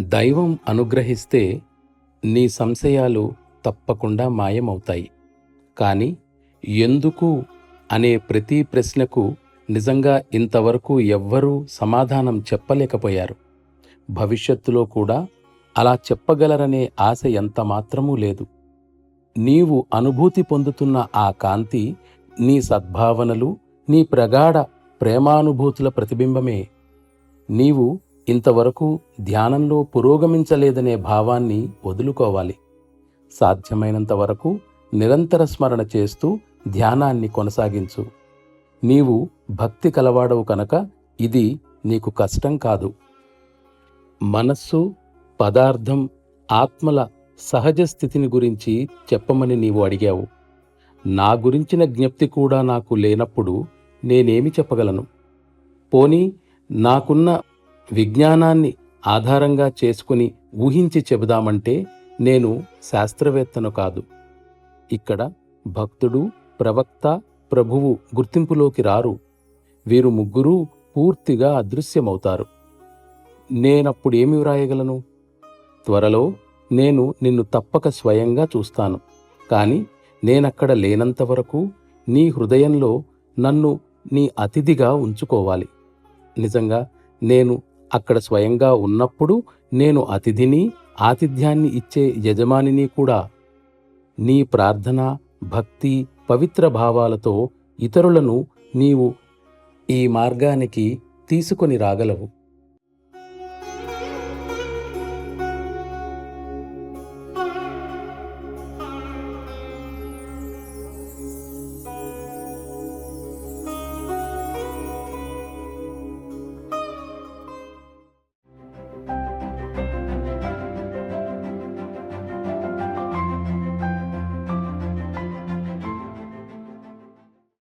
దైవం అనుగ్రహిస్తే నీ సంశయాలు తప్పకుండా మాయమవుతాయి. కానీ ఎందుకు అనే ప్రతి ప్రశ్నకు నిజంగా ఇంతవరకు ఎవ్వరూ సమాధానం చెప్పలేకపోయారు. భవిష్యత్తులో కూడా అలా చెప్పగలరనే ఆశ ఎంతమాత్రమూ లేదు. నీవు అనుభూతి పొందుతున్న ఆ కాంతి నీ సద్భావనలు, నీ ప్రగాఢ ప్రేమానుభూతుల ప్రతిబింబమే. నీవు ఇంతవరకు ధ్యానంలో పురోగమించలేదనే భావాన్ని వదులుకోవాలి. సాధ్యమైనంత వరకు నిరంతర స్మరణ చేస్తూ ధ్యానాన్ని కొనసాగించు. నీవు భక్తి కలవాడవు కనుక ఇది నీకు కష్టం కాదు. మనస్సు, పదార్థం, ఆత్మల సహజ స్థితిని గురించి చెప్పమని నీవు అడిగావు. నా గురించిన జ్ఞప్తి కూడా నాకు లేనప్పుడు నేనేమి చెప్పగలను? పోనీ నాకున్న విజ్ఞానాన్ని ఆధారంగా చేసుకుని ఊహించి చెబుదామంటే నేను శాస్త్రవేత్తను కాదు. ఇక్కడ భక్తుడు, ప్రవక్త, ప్రభువు గుర్తింపులోకి రారు. వీరు ముగ్గురూ పూర్తిగా అదృశ్యమవుతారు. నేనప్పుడేమి వ్రాయగలను? త్వరలో నేను నిన్ను తప్పక స్వయంగా చూస్తాను. కాని నేనక్కడ లేనంతవరకు నీ హృదయంలో నన్ను నీ అతిథిగా ఉంచుకోవాలి. నిజంగా నేను అక్కడ స్వయంగా ఉన్నప్పుడు నేను అతిథిని, ఆతిథ్యాన్ని ఇచ్చే యజమానిని కూడా. నీ ప్రార్థన, భక్తి, పవిత్ర భావాలతో ఇతరులను నీవు ఈ మార్గానికి తీసుకొని రాగలవు.